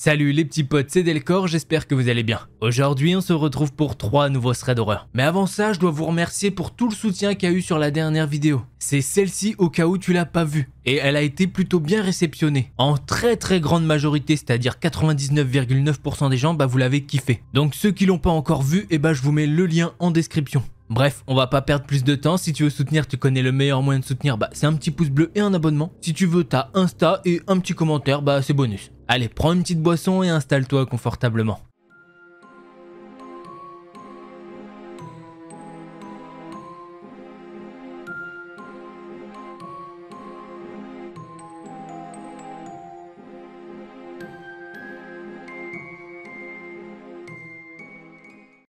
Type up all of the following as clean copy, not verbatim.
Salut les petits potes, c'est Delcor, j'espère que vous allez bien. Aujourd'hui on se retrouve pour 3 nouveaux threads d'horreur. Mais avant ça, je dois vous remercier pour tout le soutien qu'il y a eu sur la dernière vidéo. C'est celle-ci au cas où tu l'as pas vue. Et elle a été plutôt bien réceptionnée. En très grande majorité, c'est-à-dire 99,9% des gens, vous l'avez kiffé. Donc ceux qui l'ont pas encore vu, je vous mets le lien en description. Bref, on va pas perdre plus de temps. Si tu veux soutenir, tu connais le meilleur moyen de soutenir, c'est un petit pouce bleu et un abonnement. Si tu veux, t'as Insta et un petit commentaire, c'est bonus. Allez, prends une petite boisson et installe-toi confortablement.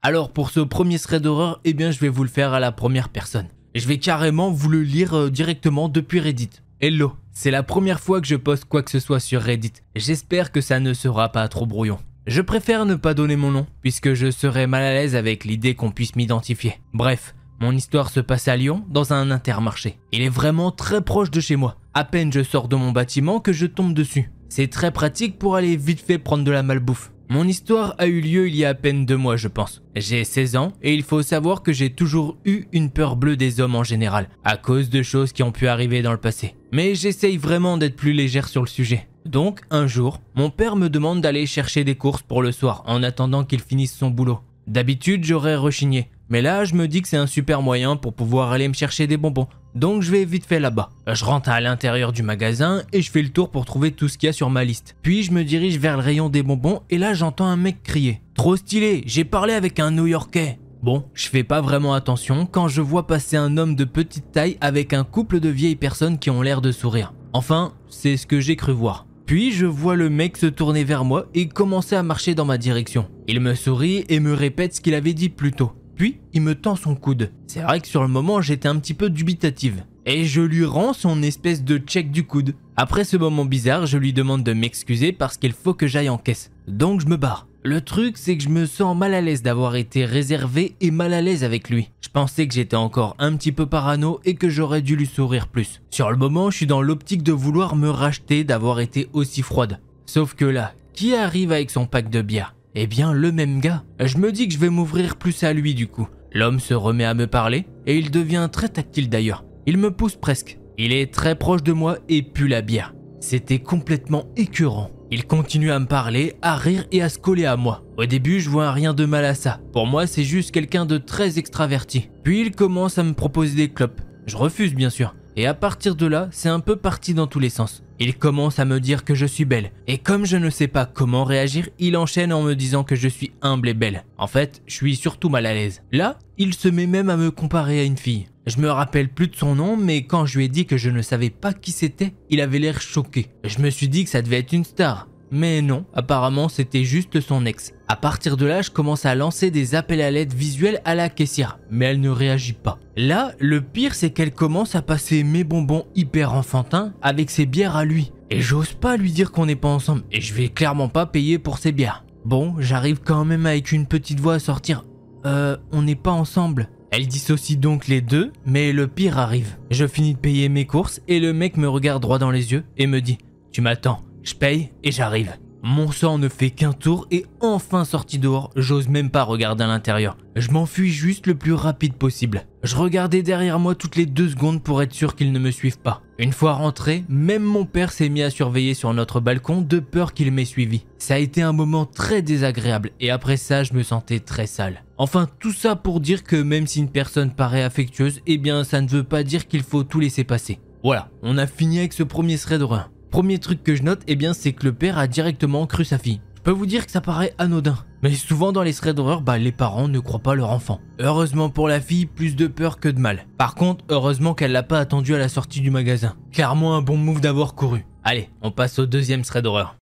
Alors pour ce premier thread d'horreur, je vais vous le faire à la première personne. Je vais carrément vous le lire directement depuis Reddit. Hello, c'est la première fois que je poste quoi que ce soit sur Reddit. J'espère que ça ne sera pas trop brouillon. Je préfère ne pas donner mon nom, puisque je serais mal à l'aise avec l'idée qu'on puisse m'identifier. Bref, mon histoire se passe à Lyon, dans un Intermarché. Il est vraiment très proche de chez moi. À peine je sors de mon bâtiment que je tombe dessus. C'est très pratique pour aller vite fait prendre de la malbouffe. Mon histoire a eu lieu il y a à peine 2 mois je pense. J'ai 16 ans et il faut savoir que j'ai toujours eu une peur bleue des hommes en général, à cause de choses qui ont pu arriver dans le passé. Mais j'essaye vraiment d'être plus légère sur le sujet. Donc un jour, mon père me demande d'aller chercher des courses pour le soir en attendant qu'il finisse son boulot. D'habitude j'aurais rechigné, mais là je me dis que c'est un super moyen pour pouvoir aller me chercher des bonbons. Donc je vais vite fait là-bas. Je rentre à l'intérieur du magasin et je fais le tour pour trouver tout ce qu'il y a sur ma liste. Puis je me dirige vers le rayon des bonbons et là j'entends un mec crier « Trop stylé, j'ai parlé avec un New-Yorkais !» Bon, je fais pas vraiment attention quand je vois passer un homme de petite taille avec un couple de vieilles personnes qui ont l'air de sourire. Enfin, c'est ce que j'ai cru voir. Puis je vois le mec se tourner vers moi et commencer à marcher dans ma direction. Il me sourit et me répète ce qu'il avait dit plus tôt. Puis, il me tend son coude. C'est vrai que sur le moment, j'étais un petit peu dubitative. Et je lui rends son espèce de check du coude. Après ce moment bizarre, je lui demande de m'excuser parce qu'il faut que j'aille en caisse. Donc je me barre. Le truc, c'est que je me sens mal à l'aise d'avoir été réservé et mal à l'aise avec lui. Je pensais que j'étais encore un petit peu parano et que j'aurais dû lui sourire plus. Sur le moment, je suis dans l'optique de vouloir me racheter d'avoir été aussi froide. Sauf que là, qui arrive avec son pack de bière ? Eh bien, le même gars. Je me dis que je vais m'ouvrir plus à lui du coup. L'homme se remet à me parler et il devient très tactile d'ailleurs. Il me pousse presque. Il est très proche de moi et pue la bière. C'était complètement écœurant. Il continue à me parler, à rire et à se coller à moi. Au début, je vois rien de mal à ça. Pour moi, c'est juste quelqu'un de très extraverti. Puis il commence à me proposer des clopes. Je refuse bien sûr. Et à partir de là, c'est un peu parti dans tous les sens. Il commence à me dire que je suis belle. Et comme je ne sais pas comment réagir, il enchaîne en me disant que je suis humble et belle. En fait, je suis surtout mal à l'aise. Là, il se met même à me comparer à une fille. Je me rappelle plus de son nom, mais quand je lui ai dit que je ne savais pas qui c'était, il avait l'air choqué. Je me suis dit que ça devait être une star. Mais non, apparemment c'était juste son ex. À partir de là, je commence à lancer des appels à l'aide visuels à la caissière, mais elle ne réagit pas. Là, le pire c'est qu'elle commence à passer mes bonbons hyper enfantins avec ses bières à lui. Et j'ose pas lui dire qu'on n'est pas ensemble, et je vais clairement pas payer pour ses bières. Bon, j'arrive quand même avec une petite voix à sortir. On n'est pas ensemble. Elle dissocie donc les deux, mais le pire arrive. Je finis de payer mes courses et le mec me regarde droit dans les yeux et me dit « Tu m'attends ». Je paye et j'arrive. Mon sang ne fait qu'un tour et enfin sorti dehors, j'ose même pas regarder à l'intérieur. Je m'enfuis juste le plus rapide possible. Je regardais derrière moi toutes les 2 secondes pour être sûr qu'ils ne me suivent pas. Une fois rentré, même mon père s'est mis à surveiller sur notre balcon de peur qu'il m'ait suivi. Ça a été un moment très désagréable et après ça, je me sentais très sale. Enfin, tout ça pour dire que même si une personne paraît affectueuse, ça ne veut pas dire qu'il faut tout laisser passer. Voilà, on a fini avec ce premier thread d'horreur. Premier truc que je note, c'est que le père a directement cru sa fille. Je peux vous dire que ça paraît anodin, mais souvent dans les threads d'horreur, les parents ne croient pas leur enfant. Heureusement pour la fille, plus de peur que de mal. Par contre, heureusement qu'elle l'a pas attendu à la sortie du magasin. Clairement un bon move d'avoir couru. Allez, on passe au deuxième thread d'horreur.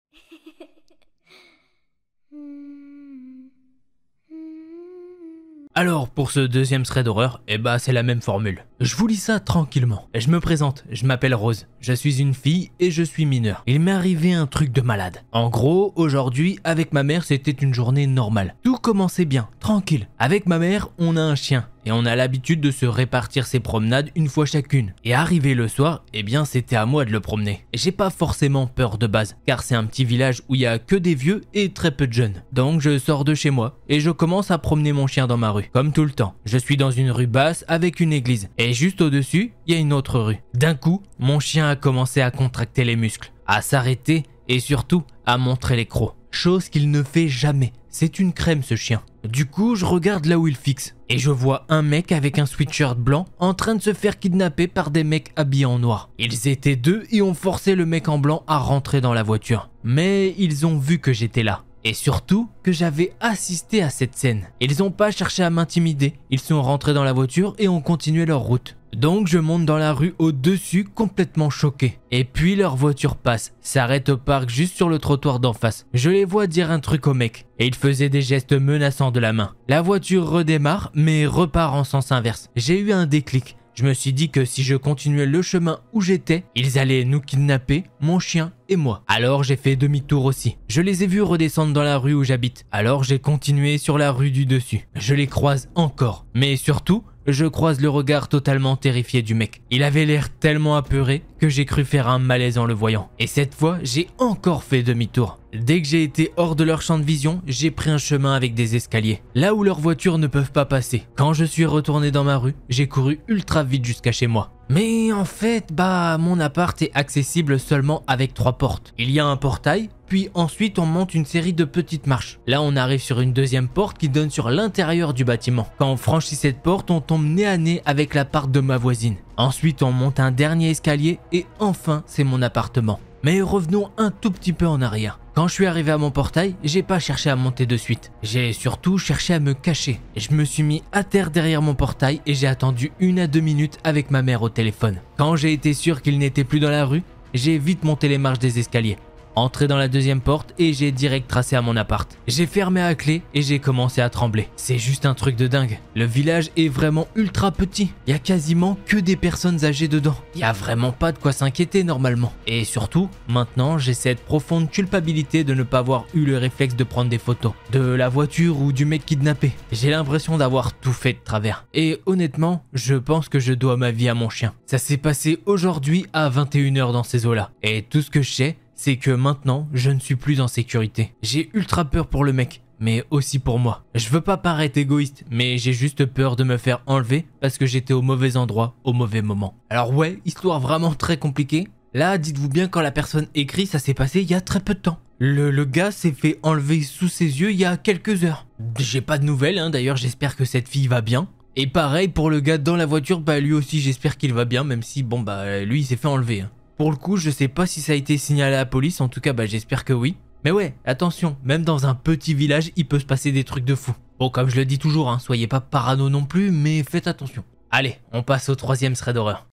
Alors pour ce deuxième thread d'horreur, c'est la même formule. Je vous lis ça tranquillement. Je me présente, je m'appelle Rose, je suis une fille et je suis mineure. Il m'est arrivé un truc de malade. En gros, aujourd'hui, avec ma mère, c'était une journée normale. Tout commençait bien, tranquille. Avec ma mère, on a un chien. et on a l'habitude de se répartir ses promenades une fois chacune. Et arrivé le soir, eh bien c'était à moi de le promener. J'ai pas forcément peur de base, car c'est un petit village où il y a que des vieux et très peu de jeunes. Donc je sors de chez moi et je commence à promener mon chien dans ma rue. Comme tout le temps, je suis dans une rue basse avec une église et juste au-dessus, il y a une autre rue. D'un coup, mon chien a commencé à contracter les muscles, à s'arrêter et surtout à montrer les crocs. Chose qu'il ne fait jamais. C'est une crème ce chien. Du coup, je regarde là où il fixe et je vois un mec avec un sweatshirt blanc en train de se faire kidnapper par des mecs habillés en noir. Ils étaient deux et ont forcé le mec en blanc à rentrer dans la voiture. Mais ils ont vu que j'étais là. Et surtout que j'avais assisté à cette scène. Ils n'ont pas cherché à m'intimider, ils sont rentrés dans la voiture et ont continué leur route. Donc je monte dans la rue au-dessus complètement choqué. Et puis leur voiture passe, s'arrête au parc juste sur le trottoir d'en face. Je les vois dire un truc au mec et il faisait des gestes menaçants de la main. La voiture redémarre mais repart en sens inverse. J'ai eu un déclic. Je me suis dit que si je continuais le chemin où j'étais, ils allaient nous kidnapper, mon chien et moi. Alors j'ai fait demi-tour aussi. Je les ai vus redescendre dans la rue où j'habite. Alors j'ai continué sur la rue du dessus. Je les croise encore. Mais surtout, je croise le regard totalement terrifié du mec. Il avait l'air tellement apeuré que j'ai cru faire un malaise en le voyant. Et cette fois, j'ai encore fait demi-tour. Dès que j'ai été hors de leur champ de vision, j'ai pris un chemin avec des escaliers, là où leurs voitures ne peuvent pas passer. Quand je suis retourné dans ma rue, j'ai couru ultra vite jusqu'à chez moi. Mais en fait, mon appart est accessible seulement avec 3 portes. Il y a un portail, puis ensuite on monte une série de petites marches. Là on arrive sur une deuxième porte qui donne sur l'intérieur du bâtiment. Quand on franchit cette porte, on tombe nez à nez avec l'appart de ma voisine. Ensuite on monte un dernier escalier et enfin c'est mon appartement. Mais revenons un tout petit peu en arrière. Quand je suis arrivé à mon portail, j'ai pas cherché à monter de suite. J'ai surtout cherché à me cacher. Je me suis mis à terre derrière mon portail et j'ai attendu 1 à 2 minutes avec ma mère au téléphone. Quand j'ai été sûr qu'il n'était plus dans la rue, j'ai vite monté les marches des escaliers, entré dans la deuxième porte et j'ai direct tracé à mon appart. J'ai fermé à clé et j'ai commencé à trembler. C'est juste un truc de dingue. Le village est vraiment ultra petit. Il y a quasiment que des personnes âgées dedans. Il y a vraiment pas de quoi s'inquiéter normalement. Et surtout, maintenant j'ai cette profonde culpabilité de ne pas avoir eu le réflexe de prendre des photos de la voiture ou du mec kidnappé. J'ai l'impression d'avoir tout fait de travers. Et honnêtement, je pense que je dois ma vie à mon chien. Ça s'est passé aujourd'hui à 21 h dans ces eaux-là. Et tout ce que je sais, c'est que maintenant, je ne suis plus en sécurité. J'ai ultra peur pour le mec, mais aussi pour moi. Je veux pas paraître égoïste, mais j'ai juste peur de me faire enlever parce que j'étais au mauvais endroit, au mauvais moment. Alors ouais, histoire vraiment très compliquée. Là, dites-vous bien, quand la personne écrit, ça s'est passé il y a très peu de temps. Le gars s'est fait enlever sous ses yeux il y a quelques heures. J'ai pas de nouvelles, d'ailleurs j'espère que cette fille va bien. Et pareil pour le gars dans la voiture, lui aussi j'espère qu'il va bien, même si lui il s'est fait enlever. Pour le coup, je sais pas si ça a été signalé à la police, en tout cas j'espère que oui. Mais ouais, attention, même dans un petit village, il peut se passer des trucs de fou. Bon, comme je le dis toujours, soyez pas parano non plus, mais faites attention. Allez, on passe au 3e thread d'horreur.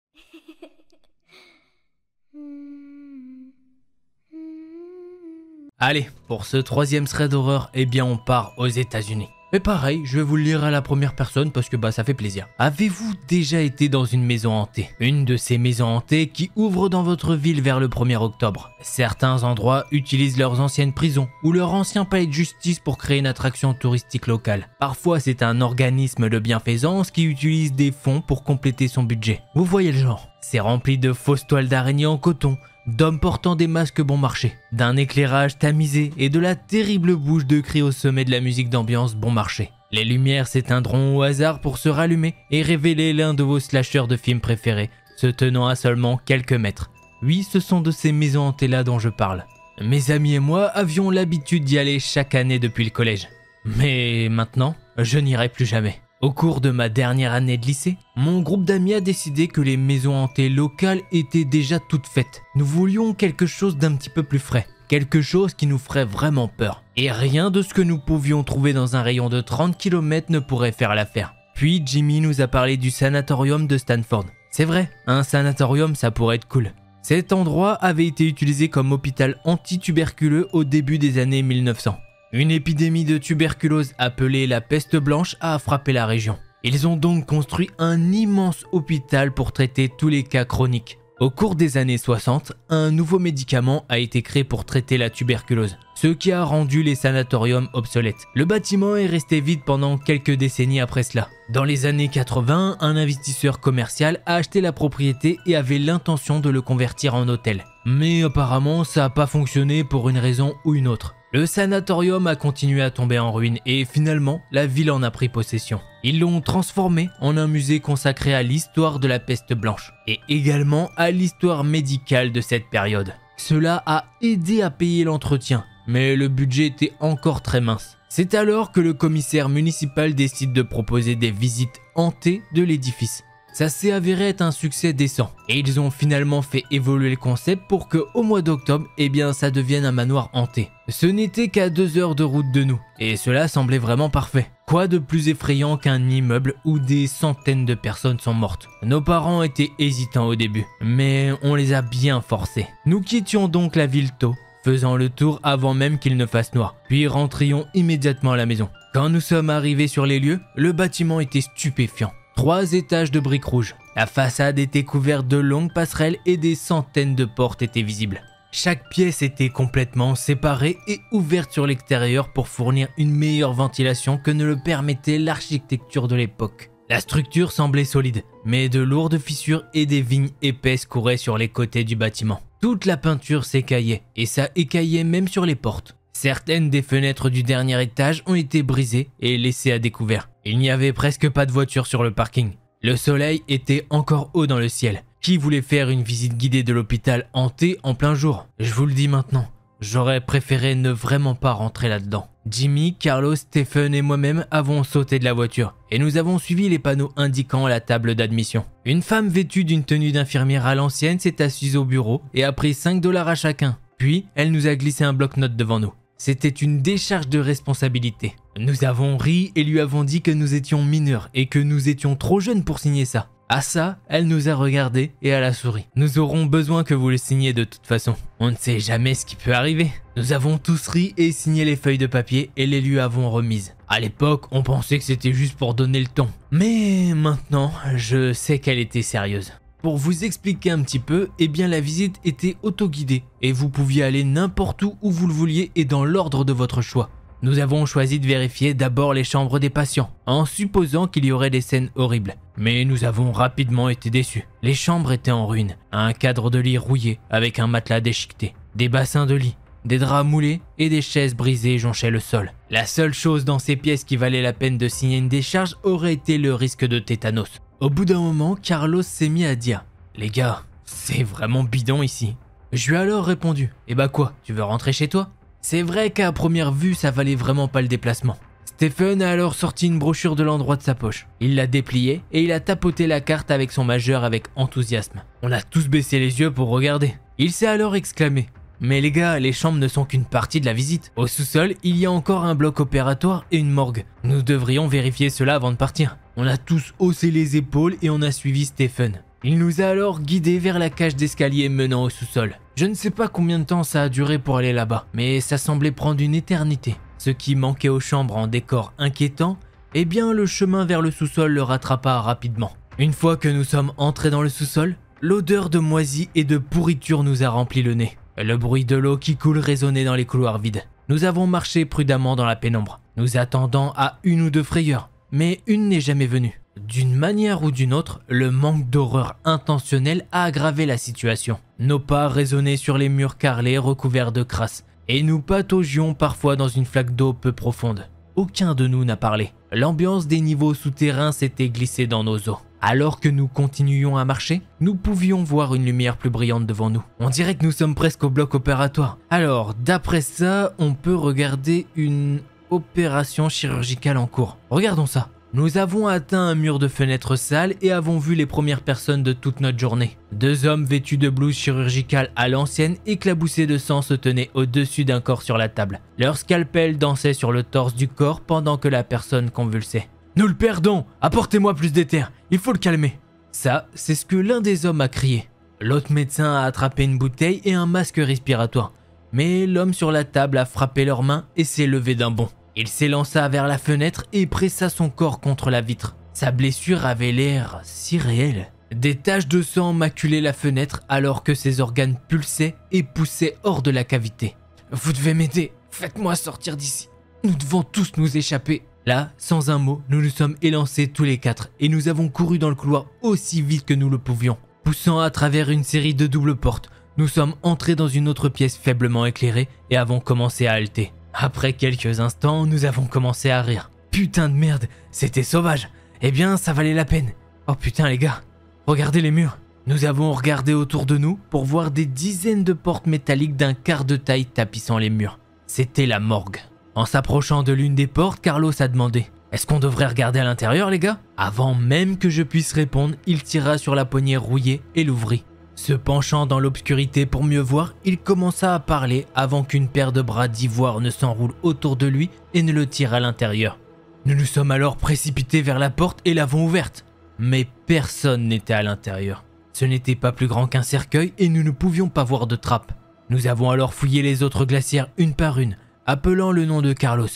Allez, pour ce 3e thread d'horreur, on part aux États-Unis. Mais pareil, je vais vous le lire à la première personne parce que ça fait plaisir. Avez-vous déjà été dans une maison hantée? Une de ces maisons hantées qui ouvrent dans votre ville vers le 1er octobre. Certains endroits utilisent leurs anciennes prisons ou leur ancien palais de justice pour créer une attraction touristique locale. Parfois, c'est un organisme de bienfaisance qui utilise des fonds pour compléter son budget. Vous voyez le genre. C'est rempli de fausses toiles d'araignée en coton, d'hommes portant des masques bon marché, d'un éclairage tamisé et de la terrible bouche de cris au sommet de la musique d'ambiance bon marché. Les lumières s'éteindront au hasard pour se rallumer et révéler l'un de vos slashers de films préférés, se tenant à seulement quelques mètres. Oui, ce sont de ces maisons hantées-là dont je parle. Mes amis et moi avions l'habitude d'y aller chaque année depuis le collège. Mais maintenant, je n'irai plus jamais. Au cours de ma dernière année de lycée, mon groupe d'amis a décidé que les maisons hantées locales étaient déjà toutes faites. Nous voulions quelque chose d'un petit peu plus frais, quelque chose qui nous ferait vraiment peur. Et rien de ce que nous pouvions trouver dans un rayon de 30 km ne pourrait faire l'affaire. Puis Jimmy nous a parlé du sanatorium de Stanford. C'est vrai, un sanatorium ça pourrait être cool. Cet endroit avait été utilisé comme hôpital anti-tuberculeux au début des années 1900. Une épidémie de tuberculose appelée la peste blanche a frappé la région. Ils ont donc construit un immense hôpital pour traiter tous les cas chroniques. Au cours des années 60, un nouveau médicament a été créé pour traiter la tuberculose. ce qui a rendu les sanatoriums obsolètes. Le bâtiment est resté vide pendant quelques décennies après cela. Dans les années 80, un investisseur commercial a acheté la propriété et avait l'intention de le convertir en hôtel. Mais apparemment, ça n'a pas fonctionné pour une raison ou une autre. Le sanatorium a continué à tomber en ruine et finalement, la ville en a pris possession. Ils l'ont transformé en un musée consacré à l'histoire de la peste blanche et également à l'histoire médicale de cette période. Cela a aidé à payer l'entretien, mais le budget était encore très mince. C'est alors que le commissaire municipal décide de proposer des visites hantées de l'édifice. Ça s'est avéré être un succès décent et ils ont finalement fait évoluer le concept pour que au mois d'octobre, ça devienne un manoir hanté. Ce n'était qu'à 2 heures de route de nous et cela semblait vraiment parfait. Quoi de plus effrayant qu'un immeuble où des centaines de personnes sont mortes? Nos parents étaient hésitants au début, mais on les a bien forcés. Nous quittions donc la ville tôt, faisant le tour avant même qu'il ne fasse noir, puis rentrions immédiatement à la maison. Quand nous sommes arrivés sur les lieux, le bâtiment était stupéfiant. 3 étages de briques rouges. La façade était couverte de longues passerelles et des centaines de portes étaient visibles. Chaque pièce était complètement séparée et ouverte sur l'extérieur pour fournir une meilleure ventilation que ne le permettait l'architecture de l'époque. La structure semblait solide, mais de lourdes fissures et des vignes épaisses couraient sur les côtés du bâtiment. Toute la peinture s'écaillait, et ça écaillait même sur les portes. Certaines des fenêtres du dernier étage ont été brisées et laissées à découvert. Il n'y avait presque pas de voitures sur le parking. Le soleil était encore haut dans le ciel. Qui voulait faire une visite guidée de l'hôpital hanté en plein jour? Je vous le dis maintenant, j'aurais préféré ne vraiment pas rentrer là-dedans. Jimmy, Carlos, Stephen et moi-même avons sauté de la voiture et nous avons suivi les panneaux indiquant la table d'admission. Une femme vêtue d'une tenue d'infirmière à l'ancienne s'est assise au bureau et a pris 5 $ à chacun. Puis, elle nous a glissé un bloc-notes devant nous. C'était une décharge de responsabilité. Nous avons ri et lui avons dit que nous étions mineurs et que nous étions trop jeunes pour signer ça. À ça, elle nous a regardés et elle a souri. Nous aurons besoin que vous le signiez de toute façon. On ne sait jamais ce qui peut arriver. Nous avons tous ri et signé les feuilles de papier et les lui avons remises. À l'époque, on pensait que c'était juste pour donner le ton. Mais maintenant, je sais qu'elle était sérieuse. Pour vous expliquer un petit peu, la visite était autoguidée et vous pouviez aller n'importe où vous le vouliez et dans l'ordre de votre choix. Nous avons choisi de vérifier d'abord les chambres des patients, en supposant qu'il y aurait des scènes horribles. Mais nous avons rapidement été déçus. Les chambres étaient en ruine, un cadre de lit rouillé avec un matelas déchiqueté, des bassins de lit, des draps moulés et des chaises brisées jonchaient le sol. La seule chose dans ces pièces qui valait la peine de signer une décharge aurait été le risque de tétanos. Au bout d'un moment, Carlos s'est mis à dire « Les gars, c'est vraiment bidon ici. » Je lui ai alors répondu « Eh bah quoi, tu veux rentrer chez toi ?» C'est vrai qu'à première vue, ça valait vraiment pas le déplacement. Stephen a alors sorti une brochure de l'endroit de sa poche. Il l'a dépliée et il a tapoté la carte avec son majeur avec enthousiasme. On a tous baissé les yeux pour regarder. Il s'est alors exclamé « Mais les gars, les chambres ne sont qu'une partie de la visite. Au sous-sol, il y a encore un bloc opératoire et une morgue. Nous devrions vérifier cela avant de partir. » On a tous haussé les épaules et on a suivi Stephen. Il nous a alors guidés vers la cage d'escalier menant au sous-sol. Je ne sais pas combien de temps ça a duré pour aller là-bas, mais ça semblait prendre une éternité. Ce qui manquait aux chambres en décor inquiétant, le chemin vers le sous-sol le rattrapa rapidement. Une fois que nous sommes entrés dans le sous-sol, l'odeur de moisi et de pourriture nous a rempli le nez. Le bruit de l'eau qui coule résonnait dans les couloirs vides. Nous avons marché prudemment dans la pénombre, nous attendant à une ou deux frayeurs, mais une n'est jamais venue. D'une manière ou d'une autre, le manque d'horreur intentionnel a aggravé la situation. Nos pas résonnaient sur les murs carrelés recouverts de crasse, et nous pataugions parfois dans une flaque d'eau peu profonde. Aucun de nous n'a parlé. L'ambiance des niveaux souterrains s'était glissée dans nos os. Alors que nous continuions à marcher, nous pouvions voir une lumière plus brillante devant nous. On dirait que nous sommes presque au bloc opératoire. Alors, d'après ça, on peut regarder une opération chirurgicale en cours. Regardons ça. Nous avons atteint un mur de fenêtres sales et avons vu les premières personnes de toute notre journée. 2 hommes vêtus de blouses chirurgicales à l'ancienne éclaboussés de sang se tenaient au-dessus d'un corps sur la table. Leur scalpel dansait sur le torse du corps pendant que la personne convulsait. « Nous le perdons! Apportez-moi plus d'éther! Il faut le calmer !» Ça, c'est ce que l'un des hommes a crié. L'autre médecin a attrapé une bouteille et un masque respiratoire. Mais l'homme sur la table a frappé leurs mains et s'est levé d'un bond. Il s'élança vers la fenêtre et pressa son corps contre la vitre. Sa blessure avait l'air si réelle. Des taches de sang maculaient la fenêtre alors que ses organes pulsaient et poussaient hors de la cavité. « Vous devez m'aider, Faites-moi sortir d'ici. Nous devons tous nous échapper. » Là, sans un mot, nous nous sommes élancés tous les 4 et nous avons couru dans le couloir aussi vite que nous le pouvions. Poussant à travers une série de doubles portes, nous sommes entrés dans une autre pièce faiblement éclairée et avons commencé à halter. Après quelques instants, nous avons commencé à rire. Putain de merde, c'était sauvage. Eh bien, ça valait la peine. Oh putain les gars, regardez les murs. Nous avons regardé autour de nous pour voir des dizaines de portes métalliques d'un quart de taille tapissant les murs. C'était la morgue. En s'approchant de l'une des portes, Carlos a demandé « Est-ce qu'on devrait regarder à l'intérieur les gars ?» Avant même que je puisse répondre, il tira sur la poignée rouillée et l'ouvrit. Se penchant dans l'obscurité pour mieux voir, il commença à parler avant qu'une paire de bras d'ivoire ne s'enroule autour de lui et ne le tire à l'intérieur. Nous nous sommes alors précipités vers la porte et l'avons ouverte. Mais personne n'était à l'intérieur. Ce n'était pas plus grand qu'un cercueil et nous ne pouvions pas voir de trappe. Nous avons alors fouillé les autres glacières une par une, appelant le nom de Carlos,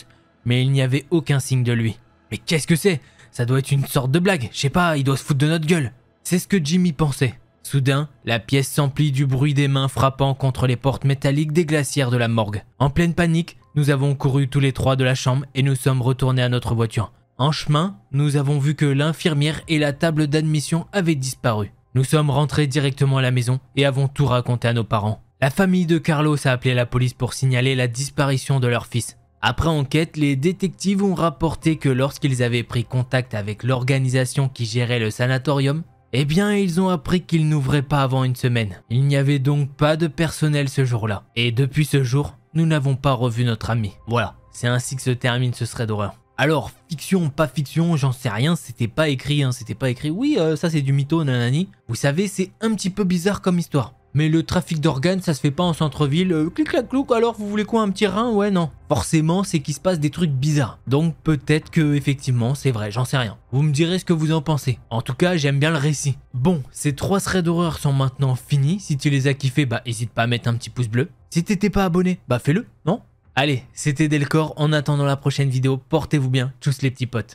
mais il n'y avait aucun signe de lui. Mais qu'est-ce que c'est? Ça doit être une sorte de blague, je sais pas, il doit se foutre de notre gueule. C'est ce que Jimmy pensait. Soudain, la pièce s'emplit du bruit des mains frappant contre les portes métalliques des glacières de la morgue. En pleine panique, nous avons couru tous les 3 de la chambre et nous sommes retournés à notre voiture. En chemin, nous avons vu que l'infirmière et la table d'admission avaient disparu. Nous sommes rentrés directement à la maison et avons tout raconté à nos parents. La famille de Carlos a appelé la police pour signaler la disparition de leur fils. Après enquête, les détectives ont rapporté que lorsqu'ils avaient pris contact avec l'organisation qui gérait le sanatorium, eh bien ils ont appris qu'ils n'ouvraient pas avant une semaine. Il n'y avait donc pas de personnel ce jour-là. Et depuis ce jour, nous n'avons pas revu notre ami. Voilà, c'est ainsi que se termine ce thread d'horreur. Alors, fiction, pas fiction, j'en sais rien, c'était pas écrit, oui, ça c'est du mytho, nanani. Vous savez, c'est un petit peu bizarre comme histoire. Mais le trafic d'organes, ça se fait pas en centre-ville, clic-clac-clouc, alors vous voulez quoi, un petit rein? Ouais, non. Forcément, c'est qu'il se passe des trucs bizarres. Donc peut-être que effectivement, c'est vrai, j'en sais rien. Vous me direz ce que vous en pensez. En tout cas, j'aime bien le récit. Bon, ces 3 threads d'horreur sont maintenant finis. Si tu les as kiffés, bah hésite pas à mettre un petit pouce bleu. Si t'étais pas abonné, bah fais-le, non? Allez, c'était Delcor, en attendant la prochaine vidéo, portez-vous bien, tchuss les petits potes.